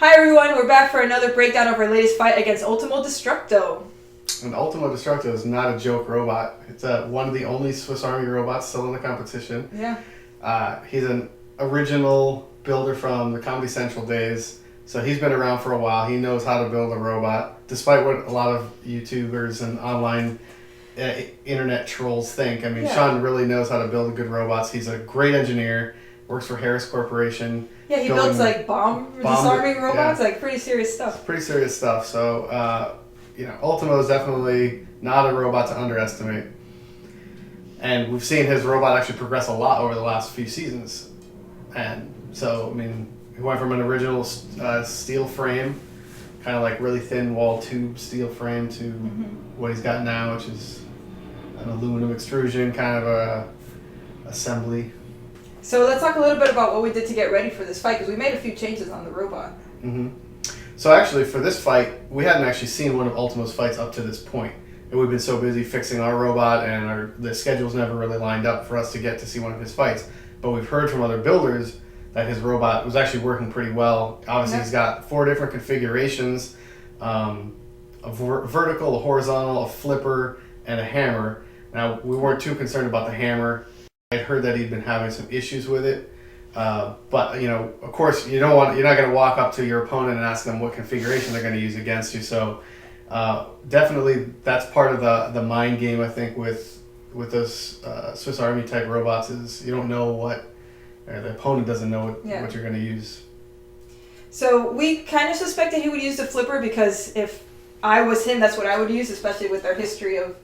Hi everyone, we're back for another breakdown of our latest fight against Ultimo Destructo. And Ultimo Destructo is not a joke robot. It's one of the only Swiss Army robots still in the competition. Yeah. He's an original builder from the Comedy Central days, so he's been around for a while. He knows how to build a robot, despite what a lot of YouTubers and online internet trolls think. I mean, Yeah. Sean really knows how to build good robots. He's a great engineer, works for Harris Corporation. Yeah, he builds like bomb disarming robots, like pretty serious stuff. Pretty serious stuff. So, Ultimo is definitely not a robot to underestimate. And we've seen his robot actually progress a lot over the last few seasons. And so, I mean, he went from an original steel frame, kind of like really thin wall tube steel frame, to what he's got now, which is an aluminum extrusion kind of a assembly. So let's talk a little bit about what we did to get ready for this fight, because we made a few changes on the robot. So actually, for this fight, we hadn't actually seen one of Ultimo's fights up to this point. And we've been so busy fixing our robot, and the schedule's never really lined up for us to get to see one of his fights. But we've heard from other builders that his robot was actually working pretty well. Obviously, He's got 4 different configurations, a vertical, a horizontal, a flipper, and a hammer. Now, we weren't too concerned about the hammer. I'd heard that he'd been having some issues with it. But of course, you're not going to walk up to your opponent and ask them what configuration they're going to use against you. So definitely that's part of the mind game, I think, with those Swiss Army type robots, is you don't know the opponent doesn't know what you're going to use. So we kind of suspected he would use the flipper, because if I was him, that's what I would use, especially with our history of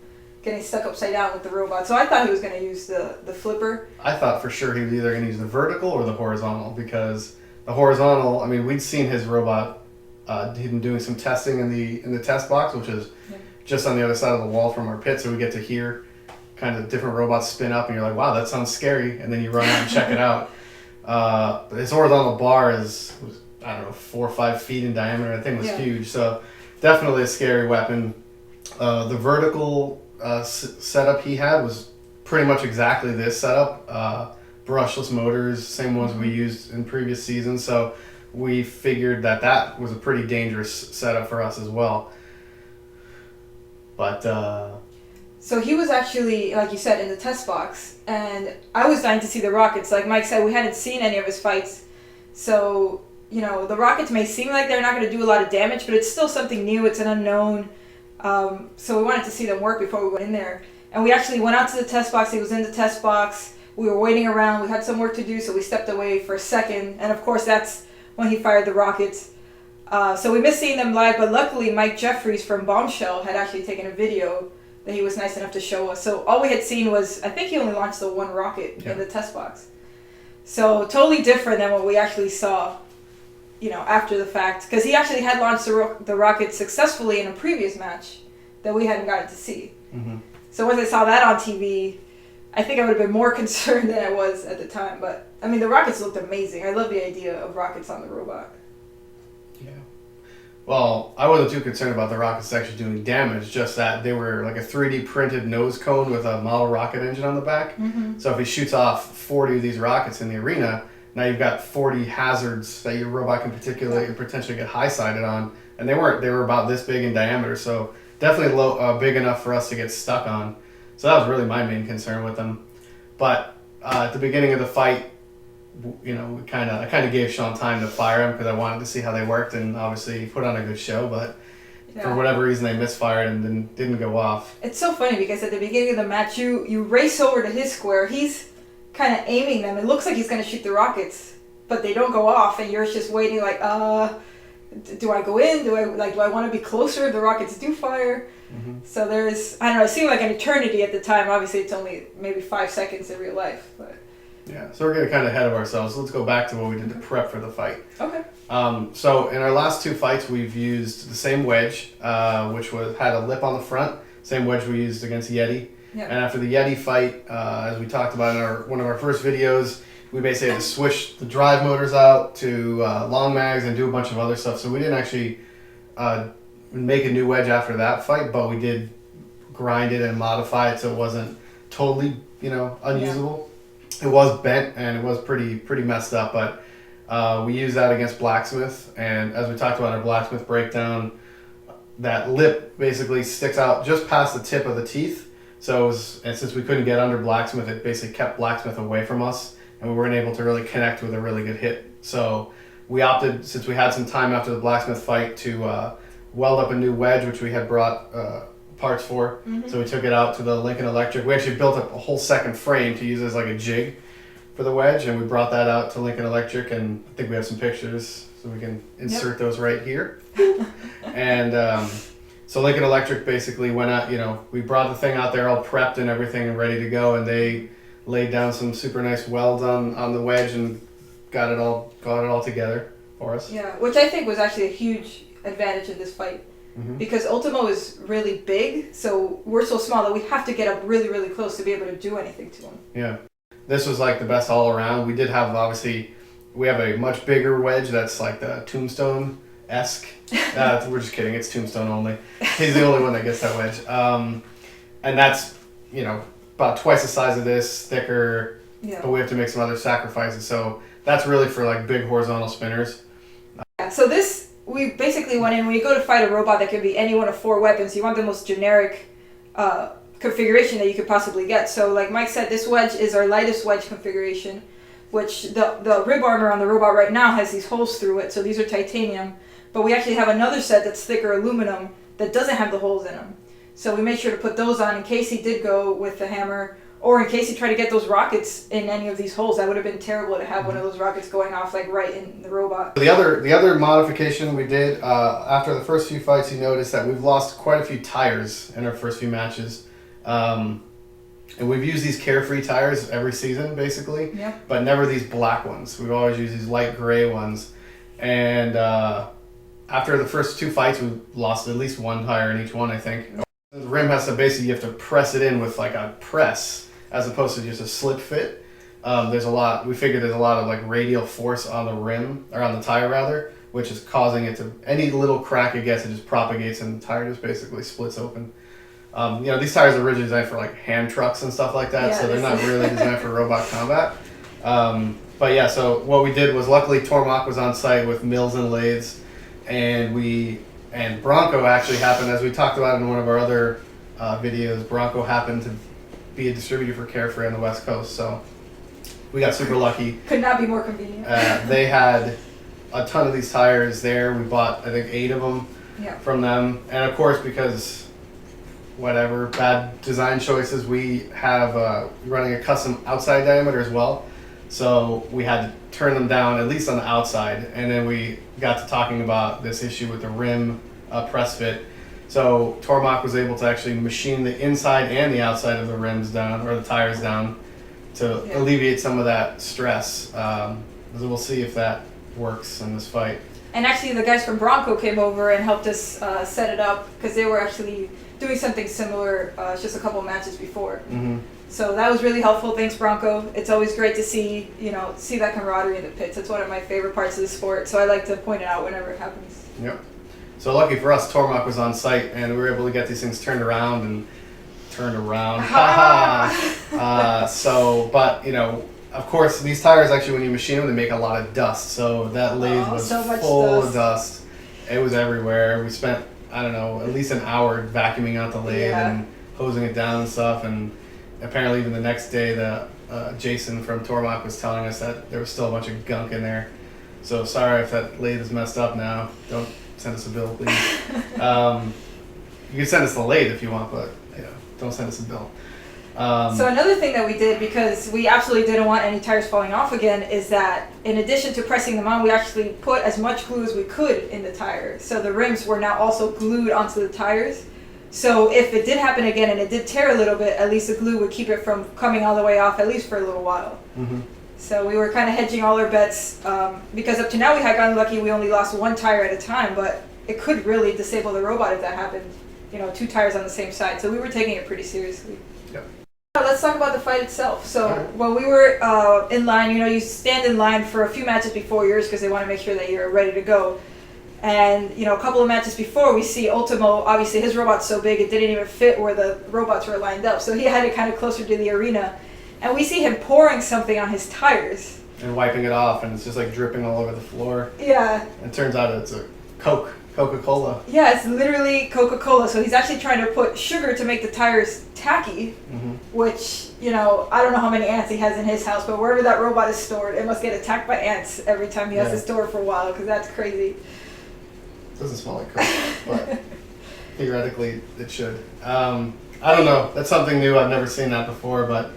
getting stuck upside down with the robot. So I thought he was going to use the flipper. I thought for sure he was either going to use the vertical or the horizontal, because the horizontal, I mean, we'd seen his robot, he'd been doing some testing in the test box, which is just on the other side of the wall from our pit, so we get to hear kind of different robots spin up, and you're like, wow, that sounds scary, and then you run out and check it out. But his horizontal bar was, I don't know, 4 or 5 feet in diameter. I think it was huge, so definitely a scary weapon. The vertical setup he had was pretty much exactly this setup, brushless motors, same ones we used in previous seasons, so we figured that was a pretty dangerous setup for us as well. But so he was actually, like you said, in the test box, and I was dying to see the rockets. Like Mike said, we hadn't seen any of his fights, so the rockets may seem like they're not going to do a lot of damage, but it's still something new. It's an unknown. So we wanted to see them work before we went in there. And we actually went out to the test box. He was in the test box. We were waiting around. We had some work to do, so we stepped away for a second. And of course, that's when he fired the rockets. So we missed seeing them live, but luckily Mike Jeffries from Bombshell had actually taken a video that he was nice enough to show us. So all we had seen was, I think he only launched the 1 rocket in the test box. So totally different than what we actually saw, after the fact, because he actually had launched the rocket successfully in a previous match that we hadn't gotten to see. So once I saw that on TV, I think I would have been more concerned than I was at the time. But I mean, the rockets looked amazing. I love the idea of rockets on the robot. Yeah. Well, I wasn't too concerned about the rockets actually doing damage, just that they were like a 3D printed nose cone with a model rocket engine on the back. So if he shoots off 40 of these rockets in the arena, now you've got 40 hazards that your robot can potentially get high-sided on, and they were about this big in diameter, so definitely big enough for us to get stuck on. So that was really my main concern with them. But at the beginning of the fight, I kind of gave Sean time to fire them because I wanted to see how they worked, and obviously he put on a good show, but for whatever reason they misfired and didn't go off. It's so funny because at the beginning of the match, you race over to his square. He's kind of aiming them. It looks like he's going to shoot the rockets, but they don't go off, and you're just waiting like, do I go in? Do I want to be closer? The rockets do fire. So there's, I don't know, it seemed like an eternity at the time. Obviously, it's only maybe 5 seconds in real life, but. Yeah, so we're getting kind of ahead of ourselves. Let's go back to what we did to prep for the fight. Okay. So in our last 2 fights, we've used the same wedge, which had a lip on the front. Same wedge we used against Yeti. Yep. And after the Yeti fight, as we talked about in one of our first videos, we basically had to switch the drive motors out to long mags and do a bunch of other stuff. So we didn't actually make a new wedge after that fight, but we did grind it and modify it so it wasn't totally, unusable. It was bent and it was pretty messed up, but We use that against Blacksmith, and as we talked about in our Blacksmith breakdown, that lip basically sticks out just past the tip of the teeth. So and since we couldn't get under Blacksmith, it basically kept Blacksmith away from us, and we weren't able to really connect with a really good hit. So we opted, since we had some time after the Blacksmith fight, to weld up a new wedge, which we had brought parts for. So we took it out to the Lincoln Electric. We actually built up a whole second frame to use as like a jig for the wedge, and we brought that out to Lincoln Electric, and I think we have some pictures, so we can insert those right here. And so Lincoln Electric basically went out, we brought the thing out there all prepped and everything and ready to go, and they laid down some super nice welds on the wedge and got it all together for us. Yeah, which I think was actually a huge advantage of this fight. Because Ultimo is really big, so we're so small that we have to get up really, really close to be able to do anything to him. Yeah. This was like the best all around. We did have, obviously, we have a much bigger wedge that's like the Tombstone-esque. We're just kidding, it's Tombstone only. He's the only one that gets that wedge. And that's, about twice the size of this, thicker, but we have to make some other sacrifices. So that's really for like big horizontal spinners. Yeah, so this, we basically went in, when you go to fight a robot that can be any one of 4 weapons, you want the most generic configuration that you could possibly get. So like Mike said, this wedge is our lightest wedge configuration, which the rib armor on the robot right now has these holes through it, so these are titanium. But we actually have another set that's thicker aluminum that doesn't have the holes in them. So we made sure to put those on in case he did go with the hammer, or in case he tried to get those rockets in any of these holes. That would have been terrible to have one of those rockets going off like right in the robot. The other modification we did, after the first few fights, you noticed that we've lost quite a few tires in our first few matches. And we've used these Carefree tires every season, basically, but never these black ones. We've always used these light gray ones. And after the first 2 fights, we lost at least 1 tire in each one, I think. The rim has to basically, you have to press it in with like a press, as opposed to just a slip fit. We figured there's a lot of like radial force on the rim, or on the tire rather, which is causing it to, any little crack it gets, it just propagates and the tire just basically splits open. These tires are originally designed for like hand trucks and stuff like that, so they're not really designed for robot combat. But yeah, so what we did was, luckily Tormach was on site with mills and lathes, and Bronco actually happened, as we talked about in one of our other videos, Bronco happened to be a distributor for Carefree on the West Coast, so we got super lucky. Could not be more convenient. They had a ton of these tires there. We bought, I think, 8 of them from them, and of course, because whatever, bad design choices, we have running a custom outside diameter as well, so we had to turn them down, at least on the outside, and then we got to talking about this issue with the rim press fit. So Tormach was able to actually machine the inside and the outside of the rims down, or the tires down, to alleviate some of that stress. So we'll see if that works in this fight. And actually the guys from Bronco came over and helped us set it up, because they were actually doing something similar just a couple of matches before. So that was really helpful. Thanks, Bronco. It's always great to see that camaraderie in the pits. It's one of my favorite parts of the sport, so I like to point it out whenever it happens. Yep. So lucky for us, Tormach was on site, and we were able to get these things turned around. But of course, these tires actually, when you machine them, they make a lot of dust. So that lathe was so much full dust. of dust. It was everywhere. We spent, I don't know, at least an hour vacuuming out the lathe and hosing it down and stuff. And apparently, even the next day, Jason from Tormach was telling us that there was still a bunch of gunk in there. So sorry if that lathe is messed up now. Don't send us a bill, please. You can send us the lathe if you want, but don't send us a bill. So another thing that we did, because we absolutely didn't want any tires falling off again, is that in addition to pressing them on, we actually put as much glue as we could in the tire. So the rims were now also glued onto the tires. So if it did happen again and it did tear a little bit, at least the glue would keep it from coming all the way off, at least for a little while. So we were kind of hedging all our bets, because up to now we had gotten lucky. We only lost 1 tire at a time, but it could really disable the robot if that happened. 2 tires on the same side. So we were taking it pretty seriously. Yep. Let's talk about the fight itself. So when we were in line, you stand in line for a few matches before yours because they want to make sure that you're ready to go. And a couple of matches before, we see Ultimo. Obviously, his robot's so big it didn't even fit where the robots were lined up. So he had it kind of closer to the arena. And we see him pouring something on his tires. and wiping it off, and it's just like dripping all over the floor. Yeah. And it turns out it's a Coca-Cola. Yeah, it's literally Coca-Cola. So he's actually trying to put sugar to make the tires tacky, which, you know, I don't know how many ants he has in his house, but wherever that robot is stored, it must get attacked by ants every time he has to store it for a while, because that's crazy. It doesn't smell like Coke, but theoretically it should. I don't know. That's something new. I've never seen that before, but...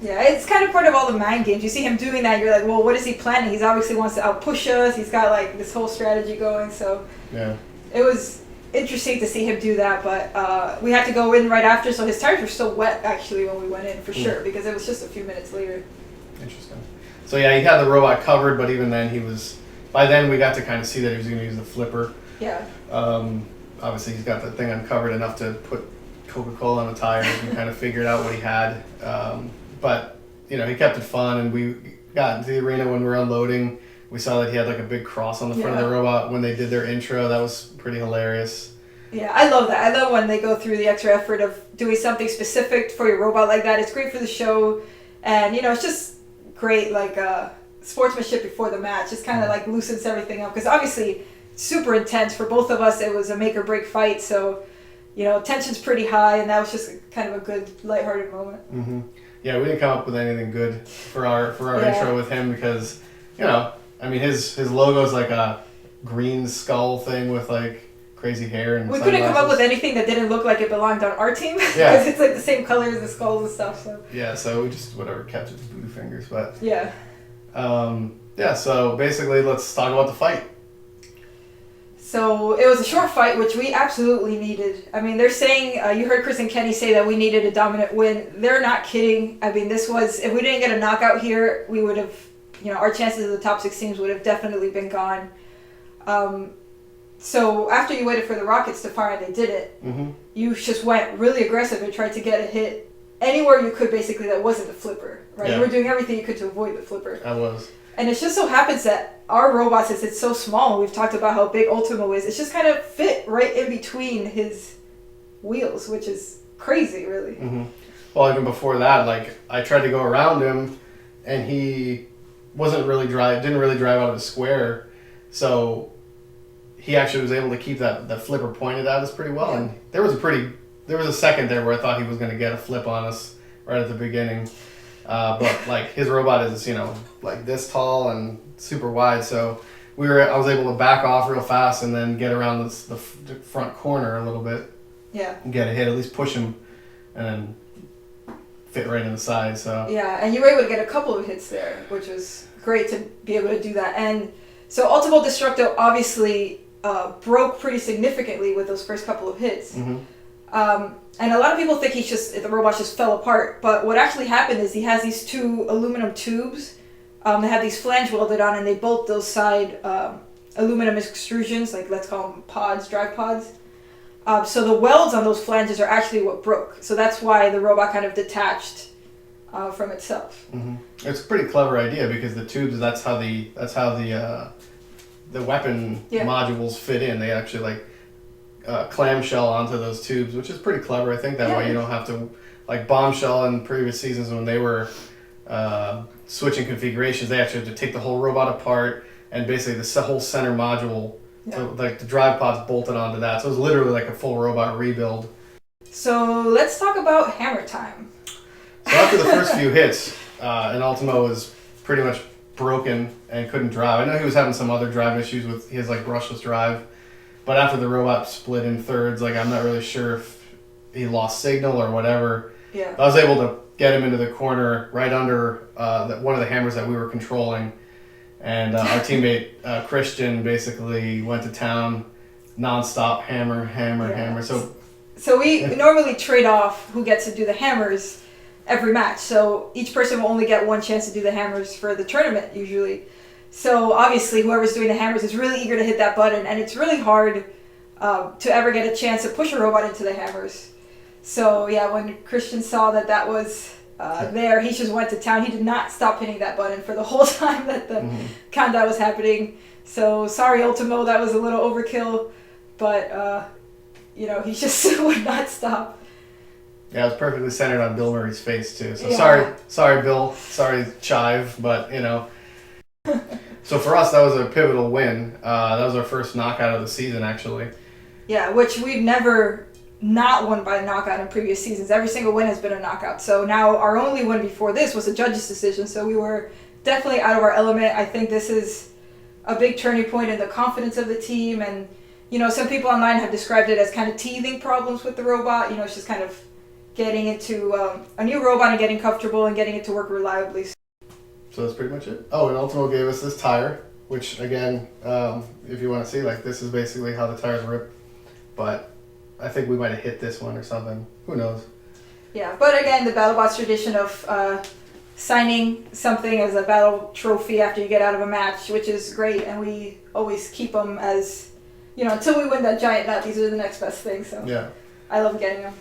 Yeah, it's kind of part of all the mind games. You see him doing that, you're like, well, what is he planning? He's obviously wants to outpush us. He's got, like, this whole strategy going, so... Yeah. It was interesting to see him do that, but we had to go in right after, so his tires were still wet, actually, when we went in, for sure, because it was just a few minutes later. Interesting. So, yeah, he had the robot covered, but even then he was... By then, we got to kind of see that he was going to use the flipper. Yeah. Obviously, he's got the thing uncovered enough to put Coca-Cola on the tires and kind of figured out what he had. But, you know, he kept it fun, and we got into the arena when we were unloading. We saw that he had like a big cross on the front of the robot when they did their intro. That was pretty hilarious. Yeah, I love that. I love when they go through the extra effort of doing something specific for your robot like that. It's great for the show, and, you know, it's just great, like, sportsmanship before the match. Just kind of, like, loosens everything up, because obviously super intense for both of us. It was a make or break fight, so, you know, tension's pretty high, and that was just kind of a good lighthearted moment. Yeah, we didn't come up with anything good for our intro with him, because, you know, I mean, his logo is like a green skull thing with like crazy hair and we couldn't come up with anything that didn't look like it belonged on our team, because it's like the same color as the skulls and stuff. So yeah, so we just kept it to Voodoo Fingers, but yeah. So basically, let's talk about the fight. So it was a short fight, which we absolutely needed. I mean, they're saying, you heard Chris and Kenny say that we needed a dominant win. They're not kidding. I mean, this was, if we didn't get a knockout here, we would have, you know, our chances of the top 6 teams would have definitely been gone. So after you waited for the Rockets to fire and they did it, you just went really aggressive and tried to get a hit anywhere you could, basically, that wasn't the flipper, right? Yeah. You were doing everything you could to avoid the flipper. I was. And it just so happens that our robot, since it's so small, and we've talked about how big Ultimo is, it's just kind of fit right in between his wheels, which is crazy, really. Well, even before that, like, I tried to go around him, and he didn't really drive out of the square, so he actually was able to keep that flipper pointed at us pretty well. Yeah. And there was a second there where I thought he was going to get a flip on us right at the beginning. But like his robot is, you know, like this tall and super wide, so I was able to back off real fast and then get around the front corner a little bit. Yeah. And get a hit, at least push him, and then fit right in the side. So yeah, and you were able to get a couple of hits there, which was great to be able to do that. And so Ultimo Destructo obviously broke pretty significantly with those first couple of hits. And a lot of people think the robot just fell apart, but what actually happened is he has these 2 aluminum tubes. They have these flange welded on, and they bolt those side aluminum extrusions, like let's call them pods, drive pods. So the welds on those flanges are actually what broke. So that's why the robot kind of detached from itself. It's a pretty clever idea, because the tubes, that's how the weapon modules fit in. They actually like clamshell onto those tubes, which is pretty clever. I think that way you don't have to, like Bombshell in previous seasons when they were switching configurations, they actually had to take the whole robot apart, and basically the whole center module, so like the drive pods bolted onto that. So it was literally like a full robot rebuild. So let's talk about hammer time. So after the first few hits, and Ultimo was pretty much broken and couldn't drive. I know he was having some other drive issues with his like brushless drive. But after the robot split in thirds, like I'm not really sure if he lost signal or whatever. Yeah. I was able to get him into the corner right under one of the hammers that we were controlling. And our teammate Christian basically went to town, nonstop hammer. So we normally trade off who gets to do the hammers every match. So each person will only get one chance to do the hammers for the tournament usually. So obviously whoever's doing the hammers is really eager to hit that button, and it's really hard to ever get a chance to push a robot into the hammers. So yeah, when Christian saw that was there, he just went to town. He did not stop hitting that button for the whole time that the countdown was happening. So sorry, Ultimo, that was a little overkill, but you know, he just would not stop. Yeah, it was perfectly centered on Bill Murray's face too. So sorry Bill, sorry Chive, but you know. So for us, that was a pivotal win. That was our first knockout of the season, actually. Yeah, which we've never not won by a knockout in previous seasons. Every single win has been a knockout. So now our only win before this was a judge's decision. So we were definitely out of our element. I think this is a big turning point in the confidence of the team. And, you know, some people online have described it as kind of teething problems with the robot. You know, it's just kind of getting into a new robot and getting comfortable and getting it to work reliably. So that's pretty much it. Oh, and Ultimo gave us this tire, which again, if you want to see, like, this is basically how the tires rip. But I think we might have hit this one or something. Who knows? Yeah, but again, the BattleBots tradition of signing something as a battle trophy after you get out of a match, which is great, and we always keep them as, you know, until we win that giant nut, these are the next best thing. So Yeah. I love getting them.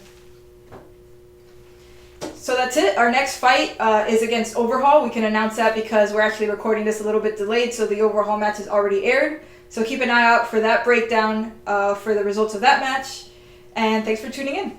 So that's it. Our next fight is against Overhaul. We can announce that because we're actually recording this a little bit delayed, so the Overhaul match is already aired. So keep an eye out for that breakdown for the results of that match. And thanks for tuning in.